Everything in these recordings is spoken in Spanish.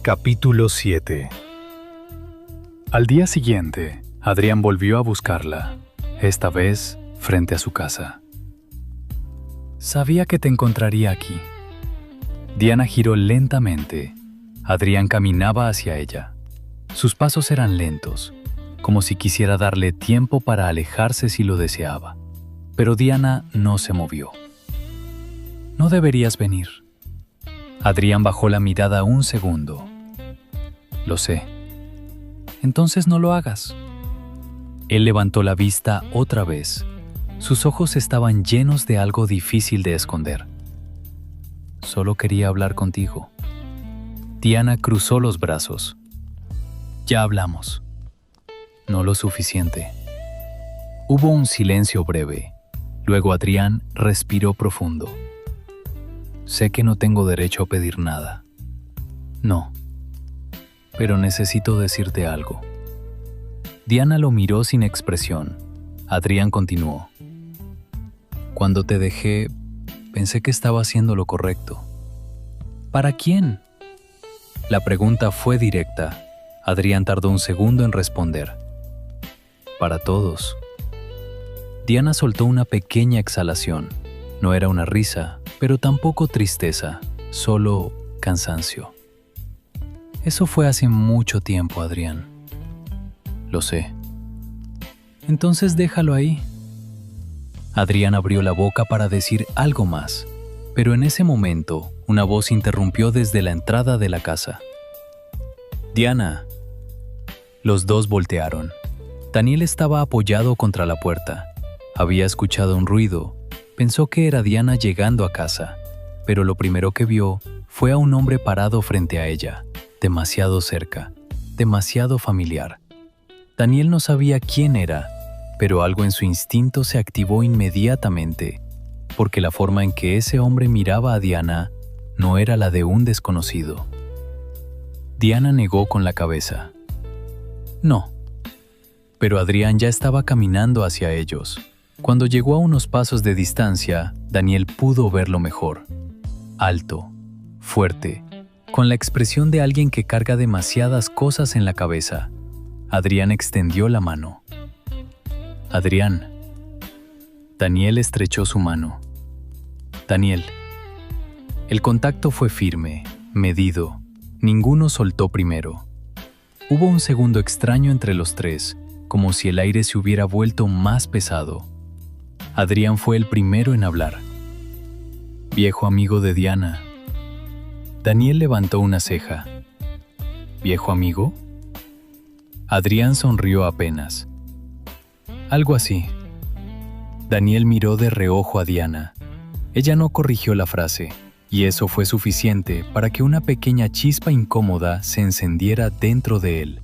Capítulo 7. Al día siguiente, Adrián volvió a buscarla, esta vez frente a su casa. Sabía que te encontraría aquí. Diana giró lentamente. Adrián caminaba hacia ella. Sus pasos eran lentos, como si quisiera darle tiempo para alejarse si lo deseaba. Pero Diana no se movió. No deberías venir. Adrián bajó la mirada un segundo. Lo sé. Entonces no lo hagas. Él levantó la vista otra vez. Sus ojos estaban llenos de algo difícil de esconder. Solo quería hablar contigo. Diana cruzó los brazos. Ya hablamos. No lo suficiente. Hubo un silencio breve. Luego Adrián respiró profundo. Sé que no tengo derecho a pedir nada. No. Pero necesito decirte algo. Diana lo miró sin expresión. Adrián continuó. Cuando te dejé, pensé que estaba haciendo lo correcto. ¿Para quién? La pregunta fue directa. Adrián tardó un segundo en responder. Para todos. Diana soltó una pequeña exhalación. No era una risa, pero tampoco tristeza, solo cansancio. Eso fue hace mucho tiempo, Adrián. Lo sé. Entonces déjalo ahí. Adrián abrió la boca para decir algo más, pero en ese momento una voz interrumpió desde la entrada de la casa. Diana. Los dos voltearon. Daniel estaba apoyado contra la puerta. Había escuchado un ruido. Pensó que era Diana llegando a casa, pero lo primero que vio fue a un hombre parado frente a ella, demasiado cerca, demasiado familiar. Daniel no sabía quién era, pero algo en su instinto se activó inmediatamente, porque la forma en que ese hombre miraba a Diana no era la de un desconocido. Diana negó con la cabeza. No. Pero Adrián ya estaba caminando hacia ellos. Cuando llegó a unos pasos de distancia, Daniel pudo verlo mejor. Alto, fuerte, con la expresión de alguien que carga demasiadas cosas en la cabeza. Adrián extendió la mano. Adrián. Daniel estrechó su mano. Daniel. El contacto fue firme, medido. Ninguno soltó primero. Hubo un segundo extraño entre los tres, como si el aire se hubiera vuelto más pesado. Adrián fue el primero en hablar. Viejo amigo de Diana. Daniel levantó una ceja. ¿Viejo amigo? Adrián sonrió apenas. Algo así. Daniel miró de reojo a Diana. Ella no corrigió la frase, y eso fue suficiente para que una pequeña chispa incómoda se encendiera dentro de él.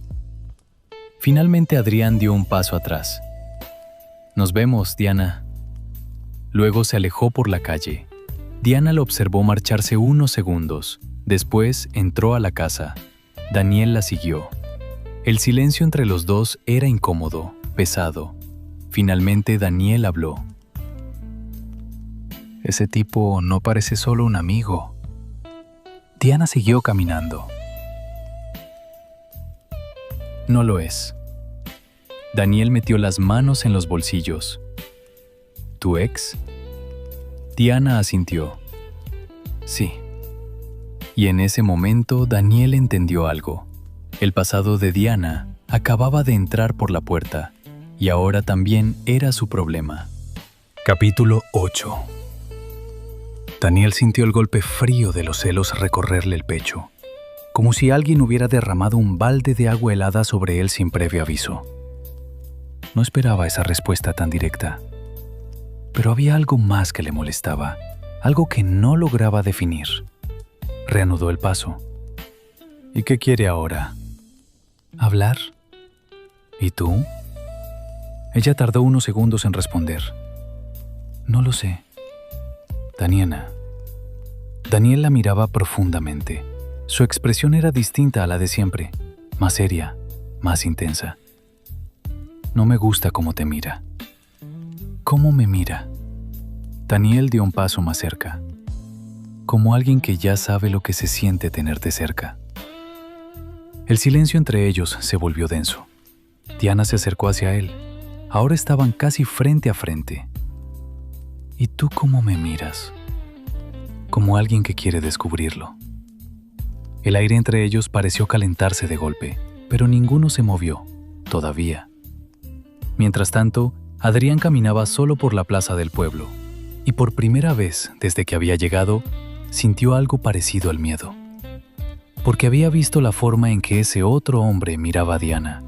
Finalmente Adrián dio un paso atrás. Nos vemos, Diana. Luego se alejó por la calle. Diana lo observó marcharse unos segundos. Después entró a la casa. Daniel la siguió. El silencio entre los dos era incómodo, pesado. Finalmente Daniel habló. Ese tipo no parece solo un amigo. Diana siguió caminando. No lo es. Daniel metió las manos en los bolsillos. ¿Tu ex? Diana asintió. Sí. Y en ese momento Daniel entendió algo. El pasado de Diana acababa de entrar por la puerta, y ahora también era su problema. Capítulo 8. Daniel sintió el golpe frío de los celos recorrerle el pecho, como si alguien hubiera derramado un balde de agua helada sobre él sin previo aviso. No esperaba esa respuesta tan directa. Pero había algo más que le molestaba, algo que no lograba definir. Reanudó el paso. ¿Y qué quiere ahora? ¿Hablar? ¿Y tú? Ella tardó unos segundos en responder. No lo sé. Daniela. Daniel la miraba profundamente. Su expresión era distinta a la de siempre, más seria, más intensa. No me gusta cómo te mira. ¿Cómo me mira? Daniel dio un paso más cerca, como alguien que ya sabe lo que se siente tenerte cerca. El silencio entre ellos se volvió denso. Diana se acercó hacia él. Ahora estaban casi frente a frente. ¿Y tú cómo me miras? Como alguien que quiere descubrirlo. El aire entre ellos pareció calentarse de golpe, pero ninguno se movió, todavía. Mientras tanto, Adrián caminaba solo por la plaza del pueblo, y por primera vez desde que había llegado, sintió algo parecido al miedo. Porque había visto la forma en que ese otro hombre miraba a Diana,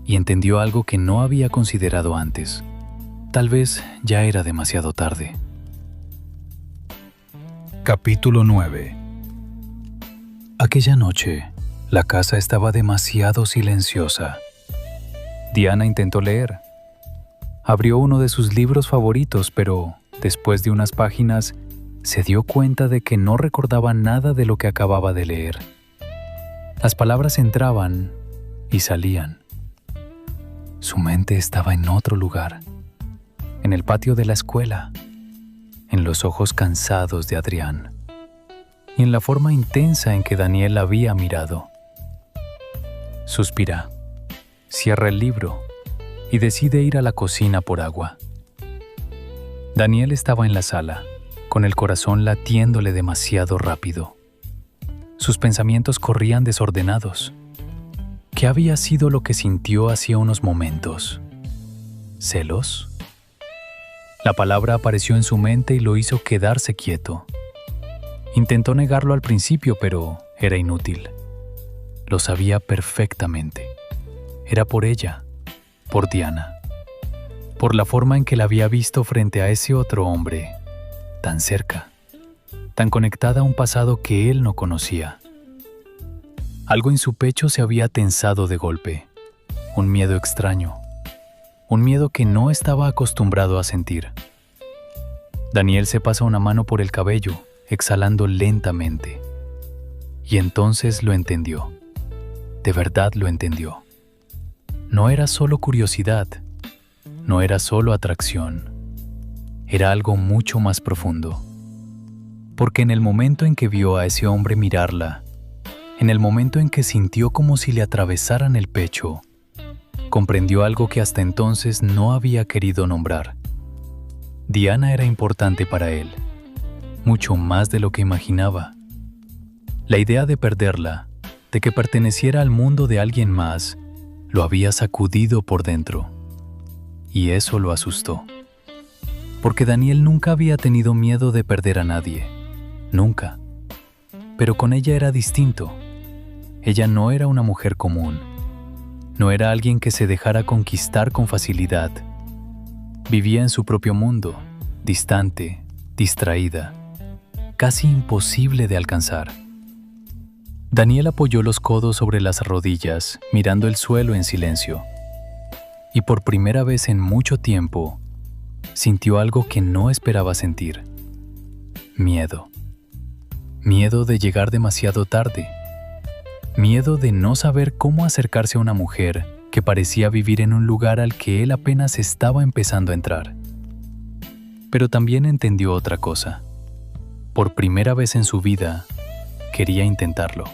y entendió algo que no había considerado antes. Tal vez ya era demasiado tarde. Capítulo 9. Aquella noche, la casa estaba demasiado silenciosa. Diana intentó leer. Abrió uno de sus libros favoritos, pero después de unas páginas, se dio cuenta de que no recordaba nada de lo que acababa de leer. Las palabras entraban y salían. Su mente estaba en otro lugar, en el patio de la escuela, en los ojos cansados de Adrián y en la forma intensa en que Daniel la había mirado. Suspira, cierra el libro y decide ir a la cocina por agua. Daniel estaba en la sala, con el corazón latiéndole demasiado rápido. Sus pensamientos corrían desordenados. ¿Qué había sido lo que sintió hacía unos momentos? ¿Celos? La palabra apareció en su mente y lo hizo quedarse quieto. Intentó negarlo al principio, pero era inútil. Lo sabía perfectamente. Era por ella, por Diana, por la forma en que la había visto frente a ese otro hombre, tan cerca, tan conectada a un pasado que él no conocía. Algo en su pecho se había tensado de golpe, un miedo extraño, un miedo que no estaba acostumbrado a sentir. Daniel se pasa una mano por el cabello, exhalando lentamente. Y entonces lo entendió. De verdad lo entendió. No era solo curiosidad, no era solo atracción, era algo mucho más profundo. Porque en el momento en que vio a ese hombre mirarla, en el momento en que sintió como si le atravesaran el pecho, comprendió algo que hasta entonces no había querido nombrar. Diana era importante para él, mucho más de lo que imaginaba. La idea de perderla, de que perteneciera al mundo de alguien más, lo había sacudido por dentro. Y eso lo asustó. Porque Daniel nunca había tenido miedo de perder a nadie. Nunca. Pero con ella era distinto. Ella no era una mujer común. No era alguien que se dejara conquistar con facilidad. Vivía en su propio mundo, distante, distraída, casi imposible de alcanzar. Daniel apoyó los codos sobre las rodillas, mirando el suelo en silencio. Y por primera vez en mucho tiempo, sintió algo que no esperaba sentir. Miedo. Miedo de llegar demasiado tarde. Miedo de no saber cómo acercarse a una mujer que parecía vivir en un lugar al que él apenas estaba empezando a entrar. Pero también entendió otra cosa. Por primera vez en su vida, quería intentarlo.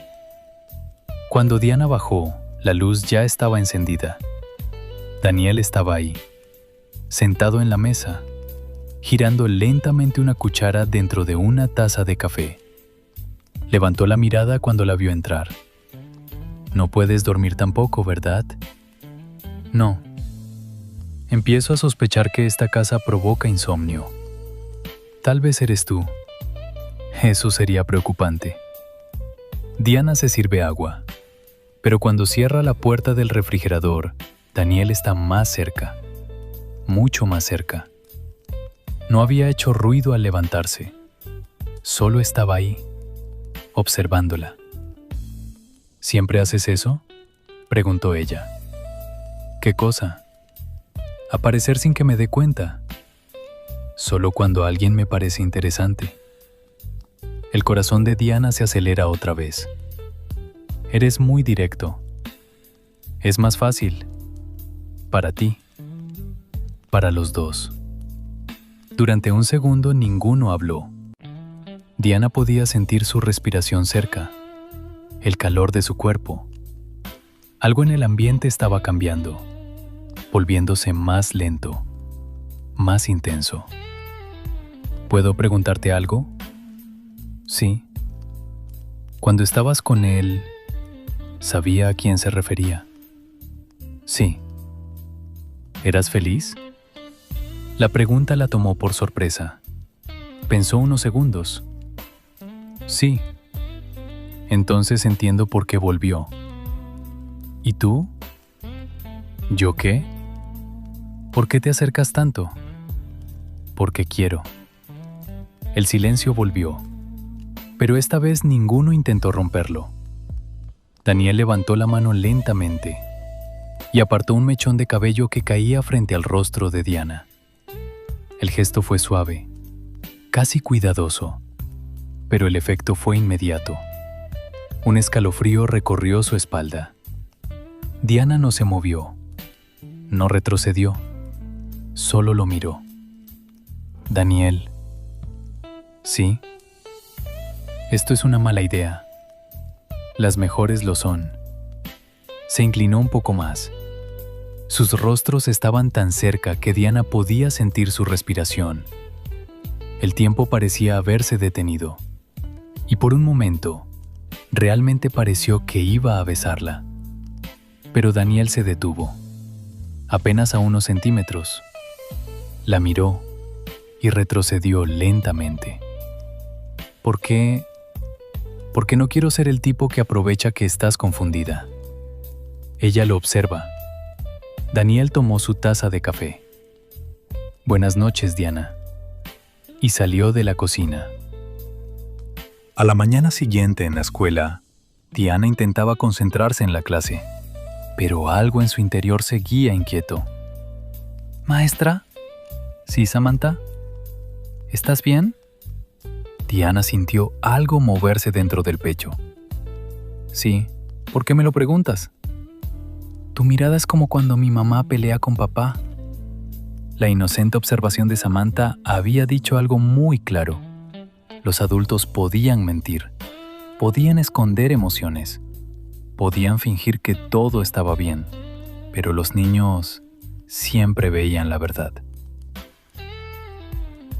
Cuando Diana bajó, la luz ya estaba encendida. Daniel estaba ahí, sentado en la mesa, girando lentamente una cuchara dentro de una taza de café. Levantó la mirada cuando la vio entrar. No puedes dormir tampoco, ¿verdad? No. Empiezo a sospechar que esta casa provoca insomnio. Tal vez eres tú. Eso sería preocupante. Diana se sirve agua, pero cuando cierra la puerta del refrigerador, Daniel está más cerca, mucho más cerca. No había hecho ruido al levantarse, solo estaba ahí, observándola. ¿Siempre haces eso?, preguntó ella. ¿Qué cosa? Aparecer sin que me dé cuenta. Solo cuando alguien me parece interesante. El corazón de Diana se acelera otra vez. Eres muy directo. Es más fácil. Para ti. Para los dos. Durante un segundo ninguno habló. Diana podía sentir su respiración cerca, el calor de su cuerpo, Algo en el ambiente estaba cambiando, volviéndose más lento, más intenso. ¿Puedo preguntarte algo? Sí. Cuando estabas con él, ¿sabía a quién se refería? Sí. ¿Eras feliz? La pregunta la tomó por sorpresa. Pensó unos segundos. Sí. Entonces entiendo por qué volvió. ¿Y tú? ¿Yo qué? ¿Por qué te acercas tanto? Porque quiero. El silencio volvió, pero esta vez ninguno intentó romperlo. Daniel levantó la mano lentamente y apartó un mechón de cabello que caía frente al rostro de Diana. El gesto fue suave, casi cuidadoso, pero el efecto fue inmediato. Un escalofrío recorrió su espalda. Diana no se movió, no retrocedió, solo lo miró. Daniel. Sí. Esto es una mala idea. Las mejores lo son. Se inclinó un poco más. Sus rostros estaban tan cerca que Diana podía sentir su respiración. El tiempo parecía haberse detenido. Y por un momento, realmente pareció que iba a besarla. Pero Daniel se detuvo, apenas a unos centímetros. La miró y retrocedió lentamente. ¿Por qué? Porque no quiero ser el tipo que aprovecha que estás confundida. Ella lo observa. Daniel tomó su taza de café. Buenas noches, Diana. Y salió de la cocina. A la mañana siguiente en la escuela, Diana intentaba concentrarse en la clase, pero algo en su interior seguía inquieto. ¿Maestra? ¿Sí, Samantha? ¿Estás bien? Diana sintió algo moverse dentro del pecho. Sí, ¿por qué me lo preguntas? Tu mirada es como cuando mi mamá pelea con papá. La inocente observación de Samantha había dicho algo muy claro. Los adultos podían mentir, podían esconder emociones, podían fingir que todo estaba bien, pero los niños siempre veían la verdad.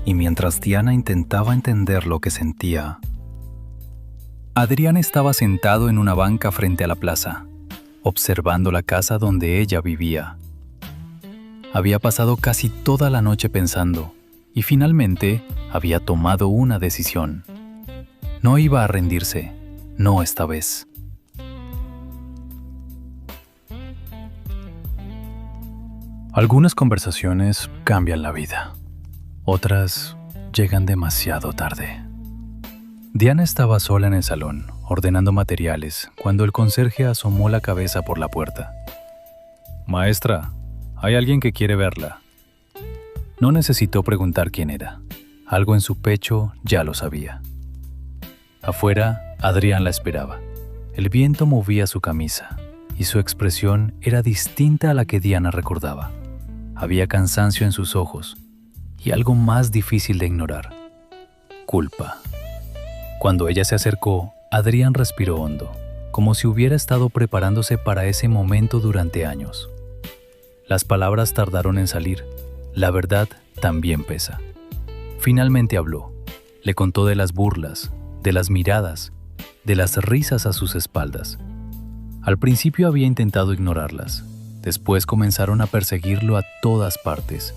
Y mientras Diana intentaba entender lo que sentía, Adrián estaba sentado en una banca frente a la plaza, observando la casa donde ella vivía. Había pasado casi toda la noche pensando, y finalmente había tomado una decisión. No iba a rendirse, no esta vez. Algunas conversaciones cambian la vida. Otras llegan demasiado tarde. Diana estaba sola en el salón, ordenando materiales, cuando el conserje asomó la cabeza por la puerta. Maestra, hay alguien que quiere verla. No necesitó preguntar quién era. Algo en su pecho ya lo sabía. Afuera, Adrián la esperaba. El viento movía su camisa, y su expresión era distinta a la que Diana recordaba. Había cansancio en sus ojos, y algo más difícil de ignorar: culpa. Cuando ella se acercó, Adrián respiró hondo, como si hubiera estado preparándose para ese momento durante años. Las palabras tardaron en salir. La verdad también pesa. Finalmente habló. Le contó de las burlas, de las miradas, de las risas a sus espaldas. Al principio había intentado ignorarlas. Después comenzaron a perseguirlo a todas partes.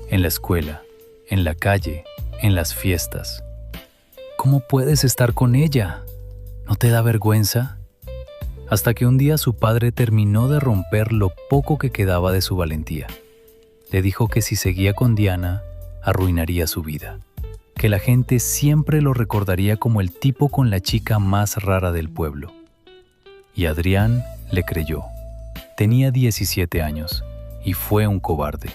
En la escuela, en la calle, en las fiestas. ¿Cómo puedes estar con ella? ¿No te da vergüenza? Hasta que un día su padre terminó de romper lo poco que quedaba de su valentía. Le dijo que si seguía con Diana, arruinaría su vida. Que la gente siempre lo recordaría como el tipo con la chica más rara del pueblo. Y Adrián le creyó. Tenía 17 años y fue un cobarde.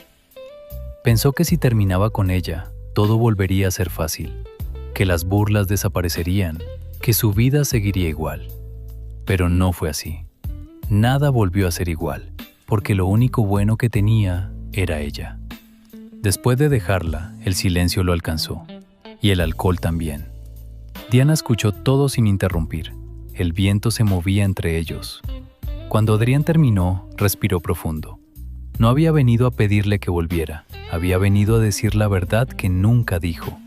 Pensó que si terminaba con ella, todo volvería a ser fácil, que las burlas desaparecerían, que su vida seguiría igual. Pero no fue así. Nada volvió a ser igual, porque lo único bueno que tenía era ella. Después de dejarla, el silencio lo alcanzó, y el alcohol también. Diana escuchó todo sin interrumpir. El viento se movía entre ellos. Cuando Adrián terminó, respiró profundo. No había venido a pedirle que volviera, había venido a decir la verdad que nunca dijo.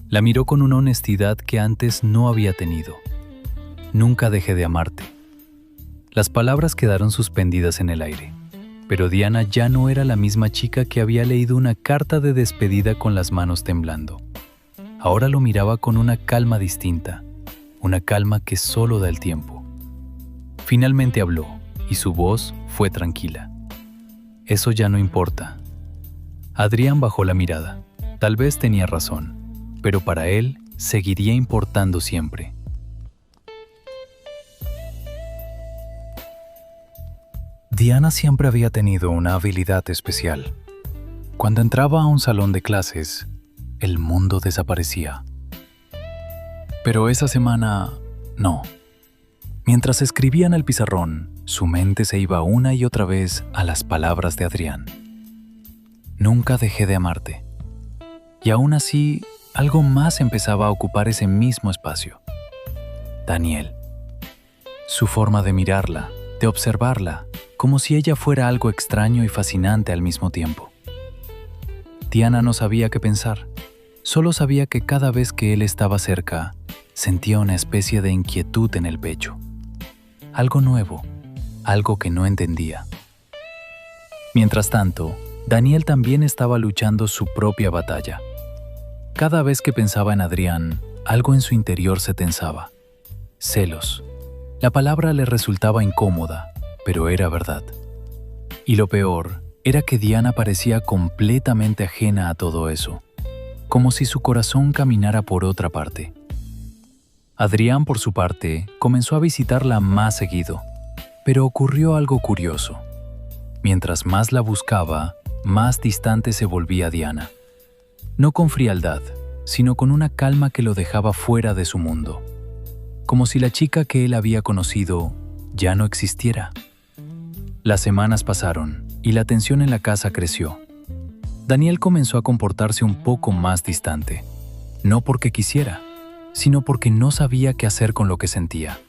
La miró con una honestidad que antes no había tenido. Nunca dejé de amarte. Las palabras quedaron suspendidas en el aire, pero Diana ya no era la misma chica que había leído una carta de despedida con las manos temblando. Ahora lo miraba con una calma distinta, una calma que solo da el tiempo. Finalmente habló, y su voz fue tranquila. Eso ya no importa. Adrián bajó la mirada. Tal vez tenía razón, pero para él seguiría importando siempre. Diana siempre había tenido una habilidad especial. Cuando entraba a un salón de clases, el mundo desaparecía. Pero esa semana, no. Mientras escribía en el pizarrón, su mente se iba una y otra vez a las palabras de Adrián. Nunca dejé de amarte. Y aún así, algo más empezaba a ocupar ese mismo espacio. Daniel. Su forma de mirarla, de observarla, como si ella fuera algo extraño y fascinante al mismo tiempo. Diana no sabía qué pensar, solo sabía que cada vez que él estaba cerca, sentía una especie de inquietud en el pecho. Algo nuevo, algo que no entendía. Mientras tanto, Daniel también estaba luchando su propia batalla. Cada vez que pensaba en Adrián, algo en su interior se tensaba. Celos. La palabra le resultaba incómoda, pero era verdad. Y lo peor era que Diana parecía completamente ajena a todo eso, como si su corazón caminara por otra parte. Adrián, por su parte, comenzó a visitarla más seguido, pero ocurrió algo curioso. Mientras más la buscaba, más distante se volvía Diana. No con frialdad, sino con una calma que lo dejaba fuera de su mundo, como si la chica que él había conocido ya no existiera. Las semanas pasaron y la tensión en la casa creció. Daniel comenzó a comportarse un poco más distante, no porque quisiera, sino porque no sabía qué hacer con lo que sentía.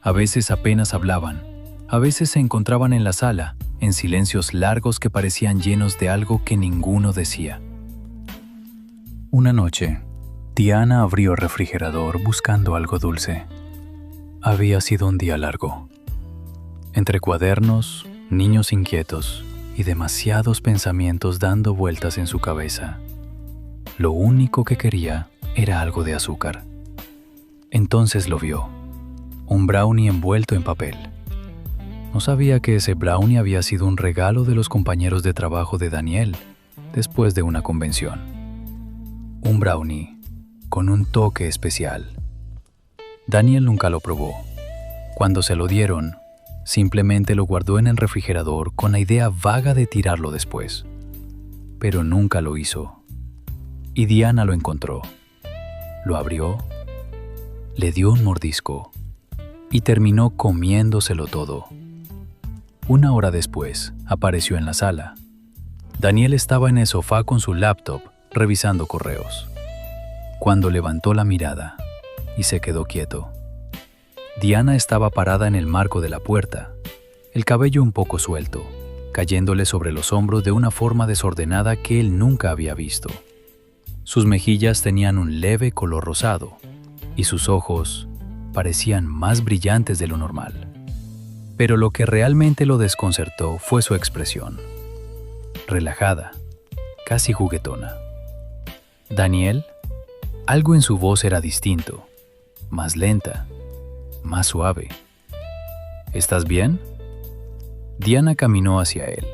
A veces apenas hablaban, a veces se encontraban en la sala, en silencios largos que parecían llenos de algo que ninguno decía. Una noche, Diana abrió el refrigerador buscando algo dulce. Había sido un día largo. Entre cuadernos, niños inquietos y demasiados pensamientos dando vueltas en su cabeza, lo único que quería era algo de azúcar. Entonces lo vio, un brownie envuelto en papel. No sabía que ese brownie había sido un regalo de los compañeros de trabajo de Daniel después de una convención. Un brownie con un toque especial. Daniel nunca lo probó. Cuando se lo dieron, simplemente lo guardó en el refrigerador con la idea vaga de tirarlo después. Pero nunca lo hizo. Y Diana lo encontró. Lo abrió, le dio un mordisco y terminó comiéndoselo todo. Una hora después, apareció en la sala. Daniel estaba en el sofá con su laptop, revisando correos. Cuando levantó la mirada y se quedó quieto, Diana estaba parada en el marco de la puerta, el cabello un poco suelto, cayéndole sobre los hombros de una forma desordenada que él nunca había visto. Sus mejillas tenían un leve color rosado y sus ojos parecían más brillantes de lo normal. Pero lo que realmente lo desconcertó fue su expresión. Relajada, casi juguetona. Daniel, algo en su voz era distinto, más lenta, más suave. ¿Estás bien? Diana caminó hacia él,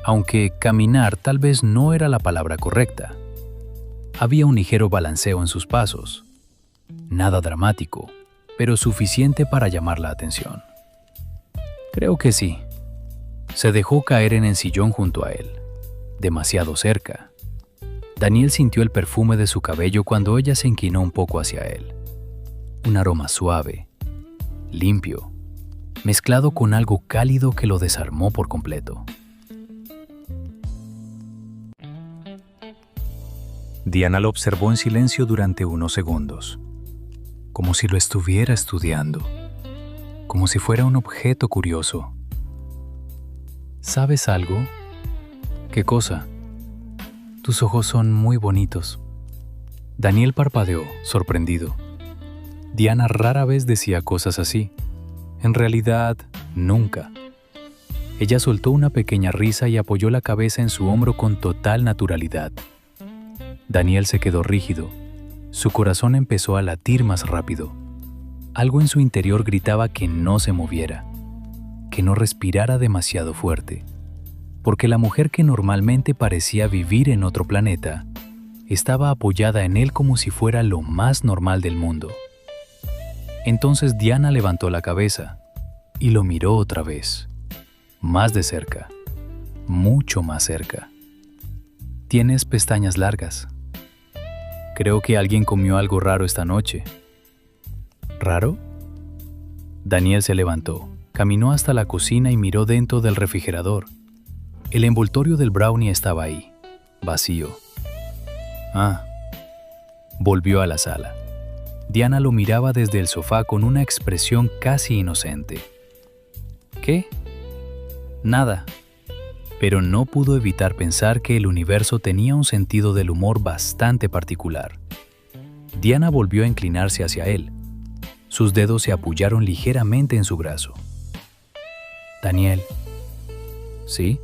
aunque caminar tal vez no era la palabra correcta. Había un ligero balanceo en sus pasos. Nada dramático, pero suficiente para llamar la atención. Creo que sí. Se dejó caer en el sillón junto a él, demasiado cerca. Daniel sintió el perfume de su cabello cuando ella se inclinó un poco hacia él. Un aroma suave, limpio, mezclado con algo cálido que lo desarmó por completo. Diana lo observó en silencio durante unos segundos, como si lo estuviera estudiando, como si fuera un objeto curioso. ¿Sabes algo? ¿Qué cosa? Tus ojos son muy bonitos. Daniel parpadeó, sorprendido. Diana rara vez decía cosas así. En realidad, nunca. Ella soltó una pequeña risa y apoyó la cabeza en su hombro con total naturalidad. Daniel se quedó rígido. Su corazón empezó a latir más rápido. Algo en su interior gritaba que no se moviera, que no respirara demasiado fuerte, porque la mujer que normalmente parecía vivir en otro planeta estaba apoyada en él como si fuera lo más normal del mundo. Entonces Diana levantó la cabeza y lo miró otra vez, más de cerca, mucho más cerca. Tienes pestañas largas. Creo que alguien comió algo raro esta noche. ¿Raro? Daniel se levantó, caminó hasta la cocina y miró dentro del refrigerador. El envoltorio del brownie estaba ahí, vacío. Volvió a la sala. Diana lo miraba desde el sofá con una expresión casi inocente. ¿Qué? Nada. Pero no pudo evitar pensar que el universo tenía un sentido del humor bastante particular. Diana volvió a inclinarse hacia él. Sus dedos se apoyaron ligeramente en su brazo. Daniel. ¿Sí?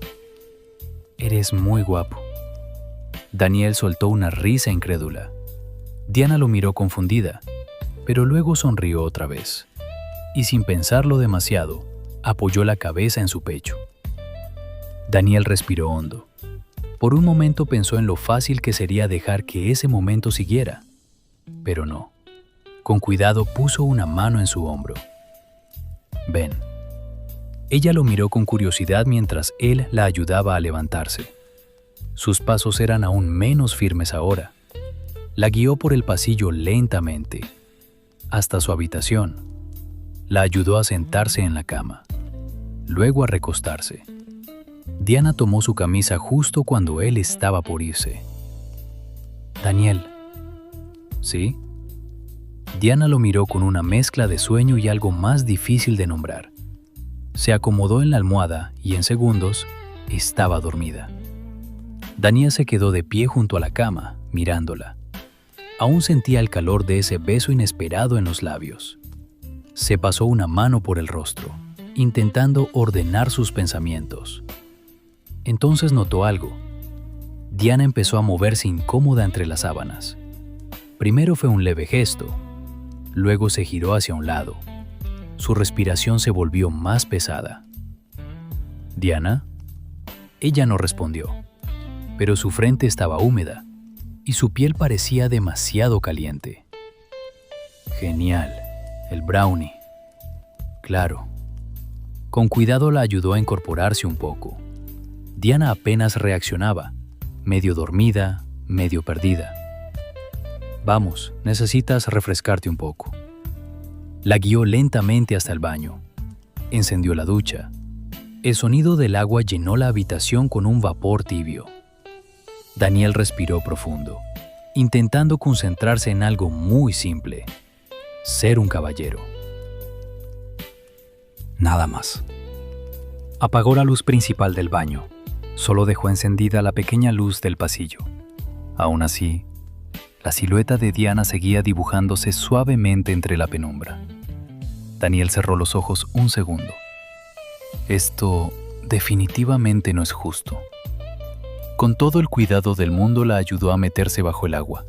Eres muy guapo. Daniel soltó una risa incrédula. Diana lo miró confundida, pero luego sonrió otra vez. Y sin pensarlo demasiado, apoyó la cabeza en su pecho. Daniel respiró hondo. Por un momento pensó en lo fácil que sería dejar que ese momento siguiera, pero no. Con cuidado puso una mano en su hombro. Ven. Ella lo miró con curiosidad mientras él la ayudaba a levantarse. Sus pasos eran aún menos firmes ahora. La guió por el pasillo lentamente, hasta su habitación. La ayudó a sentarse en la cama, luego a recostarse. Diana tomó su camisa justo cuando él estaba por irse. Daniel. ¿Sí? Diana lo miró con una mezcla de sueño y algo más difícil de nombrar. Se acomodó en la almohada y en segundos estaba dormida. Daniel se quedó de pie junto a la cama, mirándola. Aún sentía el calor de ese beso inesperado en los labios. Se pasó una mano por el rostro, intentando ordenar sus pensamientos. Entonces notó algo. Diana empezó a moverse incómoda entre las sábanas. Primero fue un leve gesto, luego se giró hacia un lado. Su respiración se volvió más pesada. ¿Diana? Ella no respondió, pero su frente estaba húmeda y su piel parecía demasiado caliente. Genial, el brownie. Claro. Con cuidado la ayudó a incorporarse un poco. Diana apenas reaccionaba, medio dormida, medio perdida. Vamos, necesitas refrescarte un poco. La guió lentamente hasta el baño. Encendió la ducha. El sonido del agua llenó la habitación con un vapor tibio. Daniel respiró profundo, intentando concentrarse en algo muy simple: ser un caballero. Nada más. Apagó la luz principal del baño. Solo dejó encendida la pequeña luz del pasillo. Aún así, la silueta de Diana seguía dibujándose suavemente entre la penumbra. Daniel cerró los ojos un segundo. Esto definitivamente no es justo. Con todo el cuidado del mundo la ayudó a meterse bajo el agua.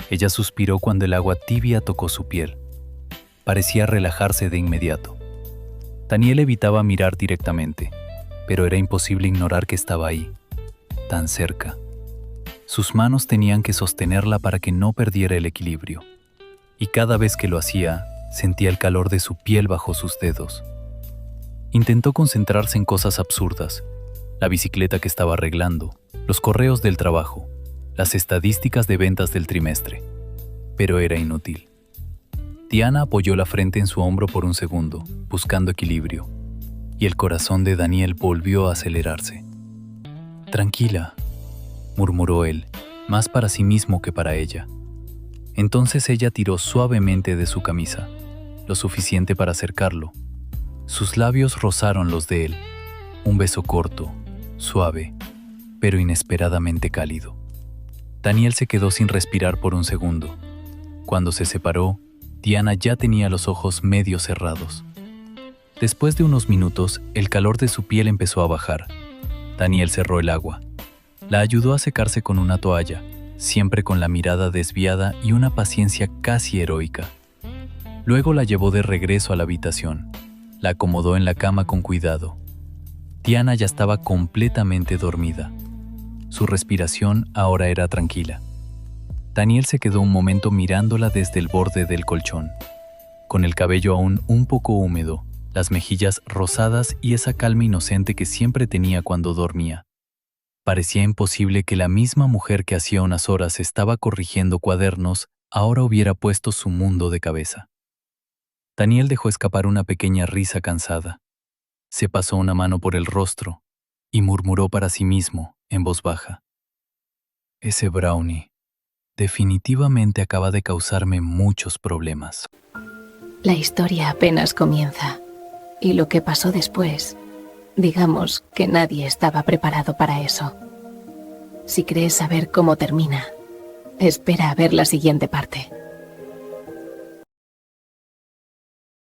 Ella suspiró cuando el agua tibia tocó su piel. Parecía relajarse de inmediato. Daniel evitaba mirar directamente, pero era imposible ignorar que estaba ahí, tan cerca. Sus manos tenían que sostenerla para que no perdiera el equilibrio, y cada vez que lo hacía, sentía el calor de su piel bajo sus dedos. Intentó concentrarse en cosas absurdas: la bicicleta que estaba arreglando, los correos del trabajo, las estadísticas de ventas del trimestre, pero era inútil. Diana apoyó la frente en su hombro por un segundo, buscando equilibrio, y el corazón de Daniel volvió a acelerarse. «Tranquila», murmuró él, más para sí mismo que para ella. Entonces ella tiró suavemente de su camisa, lo suficiente para acercarlo, Sus labios rozaron los de él. Un beso corto, suave, pero inesperadamente cálido. Daniel se quedó sin respirar por un segundo. Cuando se separó, Diana ya tenía los ojos medio cerrados. Después de unos minutos, el calor de su piel empezó a bajar. Daniel cerró el agua. La ayudó a secarse con una toalla, siempre con la mirada desviada y una paciencia casi heroica. Luego la llevó de regreso a la habitación. La acomodó en la cama con cuidado. Diana ya estaba completamente dormida. Su respiración ahora era tranquila. Daniel se quedó un momento mirándola desde el borde del colchón. Con el cabello aún un poco húmedo, las mejillas rosadas y esa calma inocente que siempre tenía cuando dormía. Parecía imposible que la misma mujer que hacía unas horas estaba corrigiendo cuadernos ahora hubiera puesto su mundo de cabeza. Daniel dejó escapar una pequeña risa cansada. Se pasó una mano por el rostro y murmuró para sí mismo, en voz baja: «Ese brownie definitivamente acaba de causarme muchos problemas». La historia apenas comienza, y lo que pasó después, digamos que nadie estaba preparado para eso. Si crees saber cómo termina, espera a ver la siguiente parte.